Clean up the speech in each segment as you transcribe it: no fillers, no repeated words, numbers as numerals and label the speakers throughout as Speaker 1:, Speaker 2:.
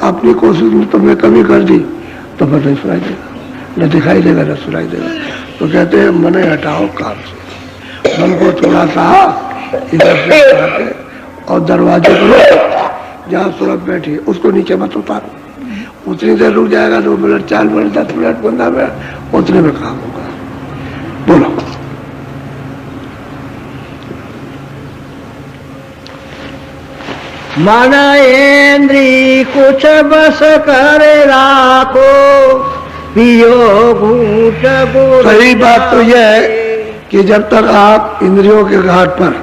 Speaker 1: अपनी कोशिश में तुमने कमी कर दी तो फिर नहीं सुनाई देगा, न दिखाई देगा, न सुनाई देगा। तो कहते हैं मन हटाओ काम से, मन को थोड़ा सा इधर से हटा के और दरवाजे पर जहाँ सूरत बैठी उसको नीचे मत उतारो। उतनी देर रुक जाएगा, 2 मिनट, 4 मिनट, 10 मिनट, 15 मिनट, उतने में काम होगा। बोलो।
Speaker 2: मन इंद्री कुछ बस कर राखो, पियो घूट गुड़।
Speaker 1: सही बात तो यह है कि जब तक आप इंद्रियों के घाट पर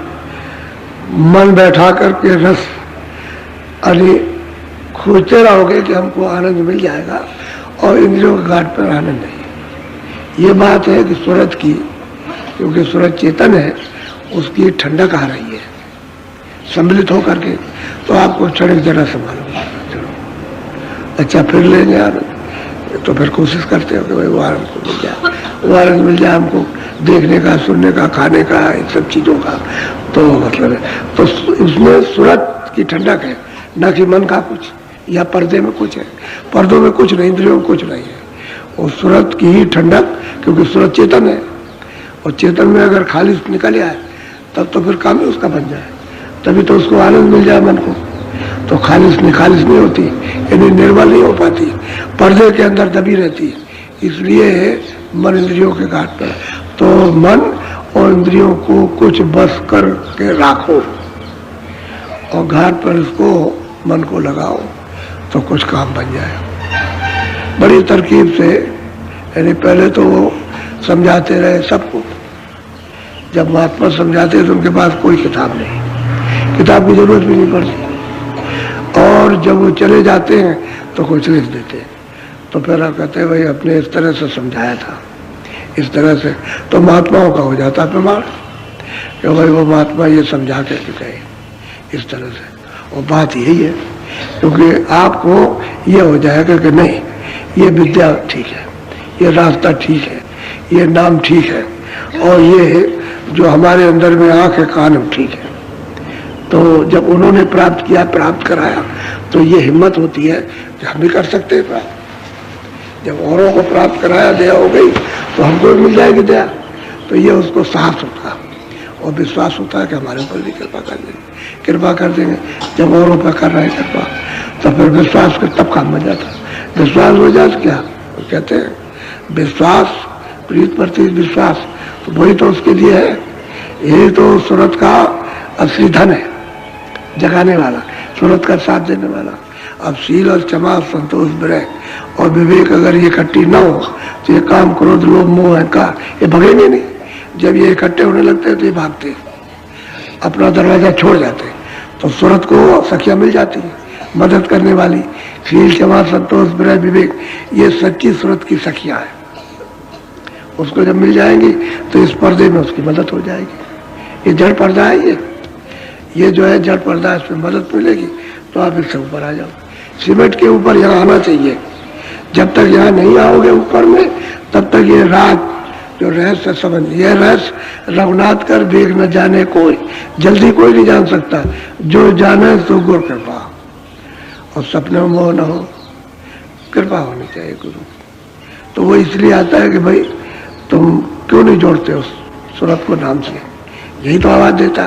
Speaker 1: मन बैठा करके रस अरे खोजते रहोगे कि हमको आनंद मिल जाएगा, और इंद्रियों के घाट पर आनंद नहीं। ये बात है कि सूरत की, क्योंकि सूरत चेतन है, उसकी ठंडक आ रही है सम्मिलित होकर के, तो आपको क्षणिक जरा संभालो। अच्छा फिर लेंगे आनंद, तो फिर कोशिश करते हो कि भाई वो आनंद को मिल जाए, वो आनंद मिल जाए हमको देखने का, सुनने का, खाने का, इन सब चीज़ों का। तो मतलब है, तो उसमें सूरत की ठंडक है, न कि मन का कुछ या पर्दे में कुछ है। पर्दों में कुछ नहीं, इंद्रियों में कुछ नहीं है, और सूरत की ही ठंडक, क्योंकि सूरत चेतन है, और चेतन में अगर खालिश निकल आए तब तो फिर काम ही उसका बन जाए, तभी तो उसको आनंद मिल जाए मन को। तो खालिश नहीं होती, यानी निर्मल नहीं हो पाती, पर्दे के अंदर दबी रहती है। इसलिए मन इंद्रियों के घाट पर, तो मन और इंद्रियों को कुछ बस कर के राखो और घाट पर इसको मन को लगाओ तो कुछ काम बन जाए। बड़ी तरकीब से, यानी पहले तो वो समझाते रहे सबको। जब महात्मा समझाते तो उनके पास कोई किताब नहीं, किताब की जरूरत भी नहीं पड़ती, और जब वो चले जाते हैं तो कुछ लिख देते हैं। तो फिर आप कहते हैं भाई अपने इस तरह से समझाया था, इस तरह से, तो महात्माओं का हो जाता प्रमाण कि भाई वो महात्मा ये समझा के गए इस तरह से। और बात यही है, क्योंकि आपको ये हो जाएगा कि नहीं ये विद्या ठीक है, ये रास्ता ठीक है, ये नाम ठीक है, और ये जो हमारे अंदर में आँख है, कान ठीक है। तो जब उन्होंने प्राप्त किया, प्राप्त कराया, तो ये हिम्मत होती है कि हम भी कर सकते हैं प्राप्त। जब औरों को प्राप्त कराया, दया हो गई, तो हमको भी मिल जाएगी दया। तो ये उसको साहस होता है और विश्वास होता है कि हमारे ऊपर भी कृपा कर देंगे, कृपा कर देंगे। जब औरों पर कर रहे हैं कृपा, तो फिर विश्वास कर तब काम बन जाता है। विश्वास हो जाए क्या कहते हैं, विश्वास, प्रीत प्रति विश्वास, तो वही तो उसके लिए है। यही तो सूरत का असली धन है, जगाने वाला, सूरत का साथ देने वाला। अब शील और क्षमा, संतोष, विरह और विवेक अगर ये इकट्ठी न हो तो ये काम, क्रोध, लोभ, मोह, अहंकार ये भगेंगे नहीं। जब ये इकट्ठे होने लगते हैं तो ये भागते, अपना दरवाजा छोड़ जाते। तो सूरत को सखियां मिल जाती है मदद करने वाली। शील, क्षमा, संतोष, विरह, विवेक, ये सच्ची सूरत की सखियां हैं। उसको जब मिल जाएंगी तो इस पर्दे में उसकी मदद हो जाएगी। ये जड़ पर्दा है, ये जो है जड़ पर्दा, इसमें मदद मिलेगी तो आप इससे ऊपर आ जाओ। सीमेंट के ऊपर यहाँ आना चाहिए। जब तक यहाँ नहीं आओगे ऊपर में, तब तक ये रात जो रहस्य समझ, ये रहस्य रघुनाथ कर देख न जाने कोई, जल्दी कोई नहीं जान सकता। जो जाने तो गुरु कृपा, और सपने में मोह न हो, कृपा होनी चाहिए गुरु। तो वो इसलिए आता है कि भाई तुम क्यों नहीं जोड़ते हो सूरत को नाम से, यही तो आवाज देता।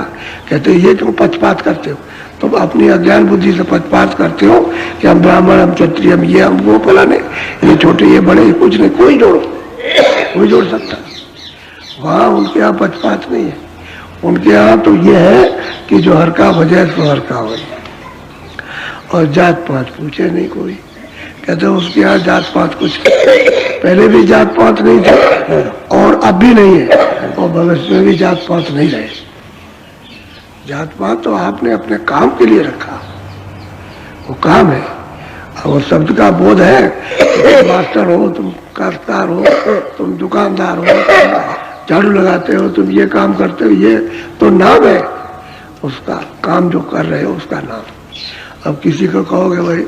Speaker 1: कहते ये क्यों पक्षपात करते हो, तुम अपनी अज्ञान बुद्धि से पक्षपात करते हो कि हम ब्राह्मण, हम क्षत्रिय, हम ये, हम वो फलाने, ये छोटे, ये बड़े, ये कुछ नहीं। कोई जोड़ो, कोई जोड़ सकता। वहाँ उनके यहाँ पक्षपात नहीं है। उनके यहाँ तो ये है कि जो हर का वजह सो हर का हो, और जात पात पूछे नहीं कोई। कहते उसके यहाँ जात पात कुछ, पहले भी जात पात नहीं थे और अब भी नहीं है, और भविष्य में भी जात पात नहीं रहे। जात पात तो आपने अपने काम के लिए रखा, वो काम है। और वो शब्द का बोध है, तुम मास्टर हो, तुम काश्तकार हो, तुम दुकानदार हो, झाड़ू लगाते हो, तुम ये काम करते हो, ये तो नाम है उसका। काम जो कर रहे हो उसका नाम। अब किसी को कहोगे भाई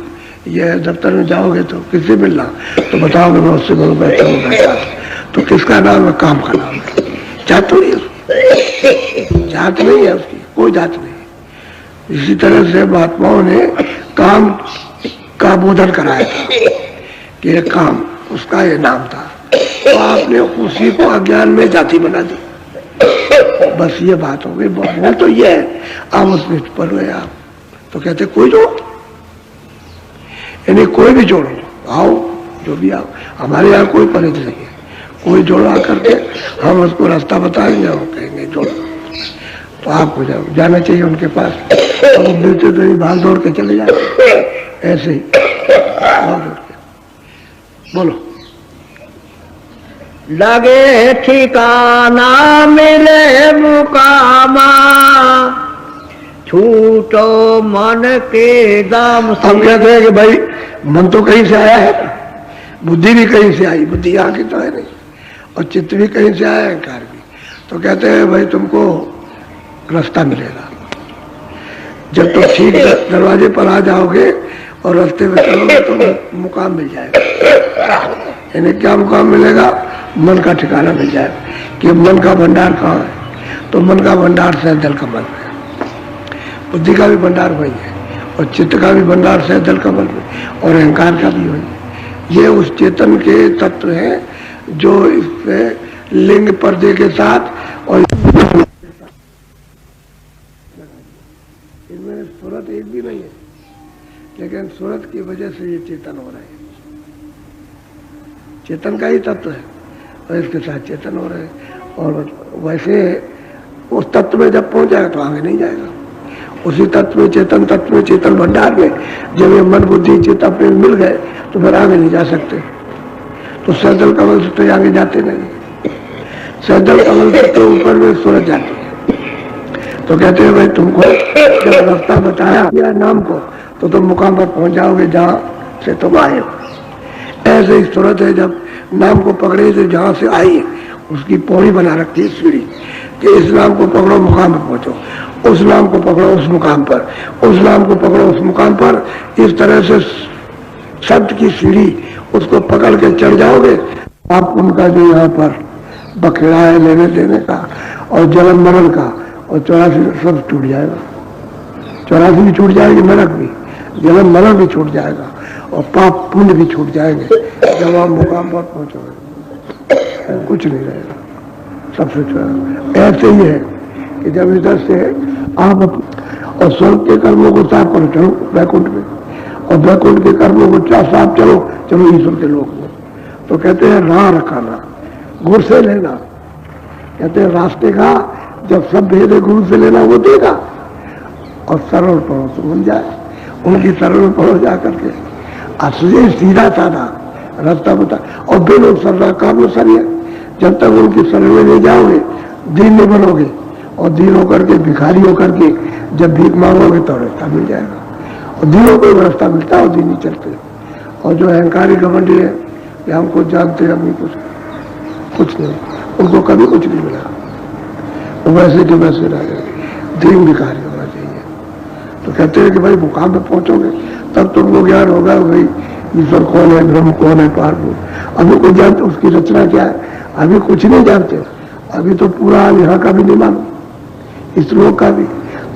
Speaker 1: ये दफ्तर में जाओगे तो किससे मिलना, तो बताओगे मैं उससे मिलूँ, बैठा हूँ, बैठा, तो किसका नाम है, काम का नाम है। जात तो नहीं है, जात नहीं है उसकी, कोई जात नहीं। इसी तरह से महात्माओं ने काम का का बोधन कराया था कि ये काम, उसका ये नाम था, तो आपने उसी को अज्ञान में जाति बना दी। बस ये बात हो गई। वो तो ये है, आप उसमें पढ़ रहे आप तो कहते कोई जोड़ो, यानी कोई भी जोड़ो, आओ जो भी आओ, हमारे यहाँ कोई परहेज नहीं है, कोई जोड़ो आकर के हम उसको रास्ता बताएंगे और कहेंगे जोड़ो, तो आपको जाना चाहिए उनके पास। अब वो मिलते तो ही भाग दौड़ के चले जाते ऐसे ही भाग दौड़ के। बोलो।
Speaker 2: लगे ठिकाना मिले मुकामा, छूटो मन के दाम से।
Speaker 1: हम कहते हैं कि भाई मन तो कहीं से आया है, बुद्धि भी कहीं से आई, बुद्धि यहाँ की तो है नहीं, और चित्त भी कहीं से आया, अहंकार भी। तो कहते हैं भाई तुमको रास्ता मिलेगा जब तुम ठीक दरवाजे पर आ जाओगे और रास्ते में चलोगे तो मुकाम मिल जाएगा। यानी क्या मुकाम मिलेगा? मन का ठिकाना मिल जाएगा कि मन का भंडार कहाँ है, तो मन का भंडार से दल का मन है, बुद्धि का भी भंडार वही है, और चित्त का भी भंडार से दल का मन है, और अहंकार का भी वही है। ये उस चेतन के तत्व हैं जो इस लिंग पर्दे के साथ और इनमें सूरत एक भी नहीं है, लेकिन सूरत की वजह से ये चेतन हो रहा है, चेतन का ही तत्व है और इसके साथ चेतन हो रहे हैं। और वैसे उस तत्व में जब पहुंच जाएगा तो आगे नहीं जाएगा। उसी तत्व में, चेतन तत्व में, चेतन भंडार में जब ये मन बुद्धि चित्त अपने मिल गए तो फिर आगे नहीं जा सकते। तो सैदल कमल से तो आगे जाते नहीं, सैदल कमल से तो ऊपर में सूरज जाती है। तो कहते हैं भाई तुमको जब रास्ता बताया या नाम को तो तुम मुकाम पर पहुंच जाओगे जहाँ से तुम आए हो। ऐसे ही सूरत है, जब नाम को पकड़े तो जहाँ से आई उसकी पौड़ी बना रखती है सीढ़ी कि इस नाम को पकड़ो मुकाम पर पहुंचो, उस नाम को पकड़ो उस मुकाम पर, उस नाम को पकड़ो उस मुकाम पर। इस तरह से शब्द की सीढ़ी उसको पकड़ के चढ़ जाओगे, आप उनका जो यहाँ पर बखेड़ा है लेने देने का और जन्म मरण का और 84 सब छूट जाएगा। 84 भी छूट जाएगी, नरक भी, जन्म मरण भी छूट जाएगा और पाप पुण्य भी छूट जाएंगे। जब आप मुकाम पर पहुंचोगे कुछ नहीं रहेगा, सबसे छोटा। ऐसे ही है कि जब इधर से आप और स्वर्ग के कर्मों को साफ करो, चलो वैकुंठ में, और वैकुंठ के कर्मों को साफ चलो ईश्वर के लोक में। तो कहते हैं राह रखाना, गुरु से लेना। कहते हैं रास्ते का जब सब भेद है गुरु से लेना वो देगा, और सरल पढ़ो तो मिल जाए, उनकी सरल पढ़ो जा करके असली सीधा साधा रास्ता बता। और बिन सरला काम सरिया, जब तक उनकी शरण में नहीं जाओगे दीन नहीं बनोगे, और दीन होकर के भिखारी होकर के जब भीख मांगोगे तो रास्ता मिल जाएगा। और दीनों को रास्ता मिलता है और दीन ही चलते। और जो अहंकारी घमंडी है कि हमको जानते हैं, हम कुछ नहीं, उनको कभी कुछ नहीं मिला, वो वैसे के वैसे रह गए। दीन भिखारी होना चाहिए। तो कहते हैं कि भाई मुकाम पे पहुंचोगे तब तुमको ज्ञान होगा भाई ईश्वर कौन है, ब्रह्म कौन है, पारभूत। अभी कोई जानते उसकी रचना क्या है, अभी कुछ नहीं जानते। अभी तो पूरा यहाँ का भी नहीं मालूम, इस लोक का भी।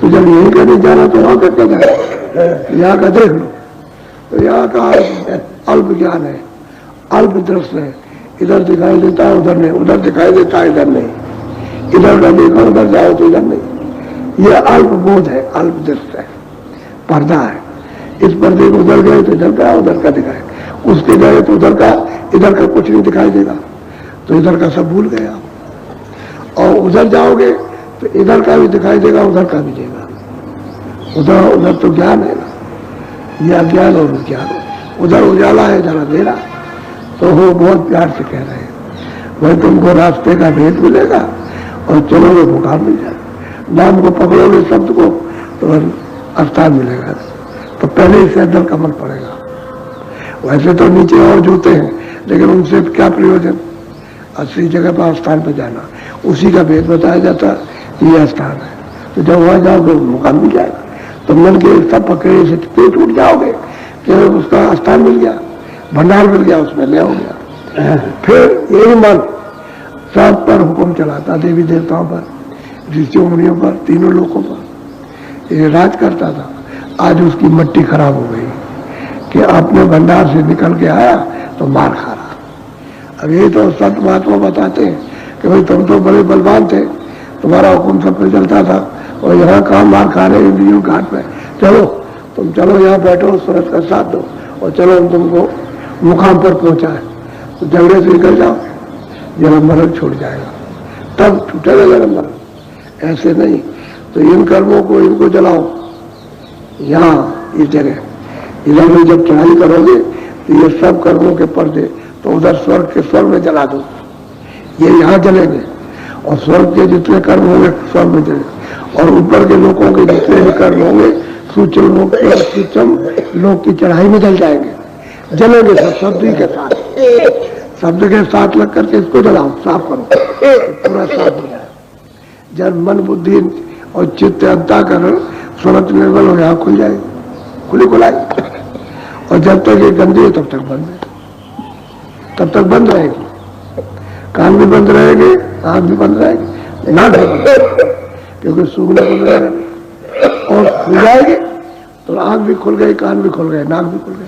Speaker 1: तो जब यहीं का नहीं जाना तो वहां करके जाए, यहाँ का देख लो। तो यहाँ का अल्प ज्ञान है, अल्प दृष्टि है, इधर दिखाई देता है उधर नहीं, उधर दिखाई देता है इधर नहीं, इधर का देखो उधर जाओ तो इधर नहीं। यह अल्प बोध है, अल्प दृष्टि है, पर्दा है। इस पर्दे को उधर गए तो इधर का, उधर का दिखाए, उसके गए तो उधर का, इधर का कुछ नहीं दिखाई देगा, तो इधर का सब भूल गए आप। और उधर जाओगे तो इधर का भी दिखाई देगा, उधर का भी देगा। उधर उधर तो ज्ञान है ना, यह अज्ञान और विज्ञान है। उधर उजाला है, इधर अंधेरा। तो वो बहुत प्यार से कह रहे हैं भाई तुमको रास्ते का भेद मिलेगा और चलोगे मुकाम मिल जाएगा। नाम को पकड़ोगे शब्द को तो स्थान मिलेगा। तो पहले ही सैदल कमल पड़ेगा। वैसे तो नीचे और जूते हैं, लेकिन उनसे क्या प्रयोजन, असली जगह पर स्थान पर जाना, उसी का भेद बताया जाता है, यह स्थान है। तो जब वहां जाओगे मुकाम मिल जाएगा। तो मन के सब पकड़े से पेट उठ जाओगे कि उसका स्थान मिल गया, भंडार मिल गया, उसमें ले हो गया। फिर यही मन सब पर हुक्म चलाता, देवी देवताओं पर, ऋषियों मुनियों पर, तीनों लोगों पर ये राज करता था। आज उसकी मट्टी खराब हो गई, कि अपने भंडार से निकल के आया तो मार खा रहा। अब यही तो संत महात्मा बताते हैं कि भाई तुम तो बड़े बलवान थे, तुम्हारा हुक्म सब पे चलता था, और यहाँ कहाँ मार खा रहे इंद्रियों घाट पे। चलो तुम चलो यहाँ बैठो, सूरत का साथ दो और चलो हम तुमको मुकाम पर पहुंचाए। तो झगड़े से निकल जाओ, जन्म मरण छूट जाएगा, तब छूटेगा जन्म मरण। ऐसे नहीं तो इन कर्मों को इनको जलाओ यहाँ इस जगह। इधर में जब चढ़ाई करोगे तो ये सब कर्मों के पर्दे तो उधर स्वर्ग के स्वर्ग में जला दो, ये यहाँ जलेंगे, और स्वर्ग के जितने कर्म होंगे स्वर्ग में जलेंगे, और ऊपर के लोगों के जितने भी कर्म होंगे सूक्ष्म लोग की चढ़ाई में जल जाएंगे, जलेंगे सब शब्द के साथ। शब्द के साथ लग करके इसको जलाओ, साफ करो, पूरा साफ हो जाए। जब मन बुद्धि और चित्त अंतःकरण स्वरत निर्मल हो, यहाँ खुल जाए, खुली खुलाई। और जब तक ये गंदी है तब तक बंद है, तब तक बंद रहेगी। कान भी बंद रहेंगे, आंख भी बंद रहेगी, नाक भी बंद रहेगी, क्योंकि सूंघने को मिलेगा। और खुल जाएगी तो आंख भी खुल गई, कान भी खुल गए, नाक भी खुल गई,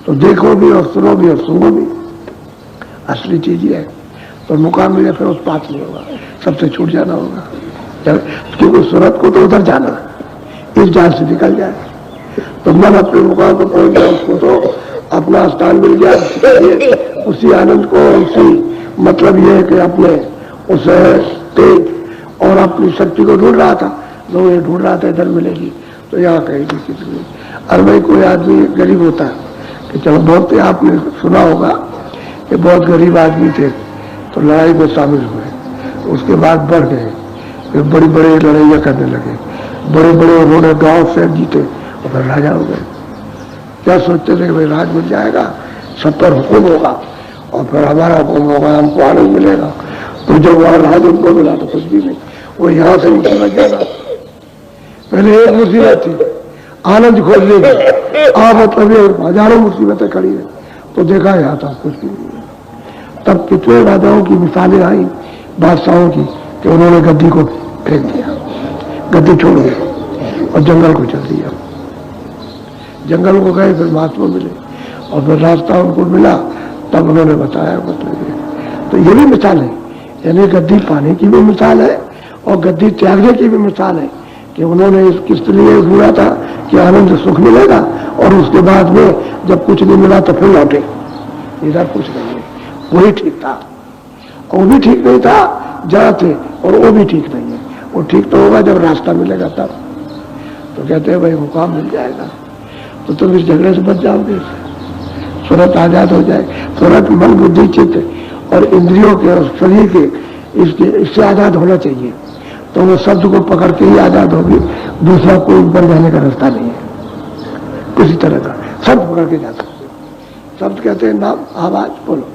Speaker 1: तो देखो भी और सुनो भी और सूंघो भी। असली चीज ये है। तो मुकाम मिले फिर उस पास नहीं होगा, सबसे छूट जाना होगा, क्योंकि सूरत को तो उधर जाना है, इस जाल से निकल जाए तो मन अपने मुकाम पर पहुंच जाए, उसको तो अपना स्थान मिल गया। उसी आनंद को, उसी मतलब ये है कि अपने उस तेज और अपनी शक्ति को ढूंढ रहा था, लोग ये ढूंढ रहा था इधर मिलेगी, तो यहाँ कहीं भी किसी नहीं। और भाई कोई आदमी गरीब होता है कि चलो, बहुत आपने सुना होगा कि बहुत गरीब आदमी थे तो लड़ाई में शामिल हुए, उसके बाद बढ़ गए, फिर बड़ी बड़ी लड़ाइयाँ करने लगे, बड़े बड़े उन्होंने गांव से जीते और फिर राजा हो गए। क्या सोचते थे कि भाई राज मिल जाएगा, सब पर हुक्म होगा और फिर हमारा हुक्म होगा, हमको आनंद मिलेगा। तो जब वहां राज उनको मिला तो कुछ भी नहीं, वो यहाँ से मुसीबत जाना। पहले एक मुसीबत थी आनंद खोजने की, मतलब ये हजारों मुसीबतें खड़ी है, तो देखा यहाँ था कुछ भी नहीं। तब कितने राजाओं की मिसालें आई, बादशाहों की, कि उन्होंने गद्दी को फेंक दिया, गद्दी छोड़ दी और जंगल को चल दिया। जंगल को गए, फिर महात्मा मिले और फिर रास्ता उनको मिला, तब उन्होंने बताया। मतलब तो ये भी मिसाल है, यानी गद्दी पाने की भी मिसाल है और गद्दी त्यागने की भी मिसाल है कि उन्होंने किस लिए ढूंढा था कि आनंद सुख मिलेगा, और उसके बाद में जब कुछ नहीं मिला तो फिर लौटे, इधर कुछ नहीं है। वही ठीक था और वो भी ठीक नहीं था जहाँ थे, और वो भी ठीक नहीं है। वो ठीक तो होगा जब रास्ता मिलेगा तब। तो कहते हैं भाई मुकाम मिल जाएगा तो तुम इस झगड़े से बच जाओगे, सूरत आजाद हो जाए। सूरत मन बुद्धि चित्त और इंद्रियों के और शरीर के इससे आजाद होना चाहिए, तो वो शब्द को पकड़ के ही आजाद होगी, दूसरा कोई बन जाने का रास्ता नहीं है किसी तरह का। शब्द पकड़ के जा सकते, शब्द कहते हैं नाम, आवाज, बोलो।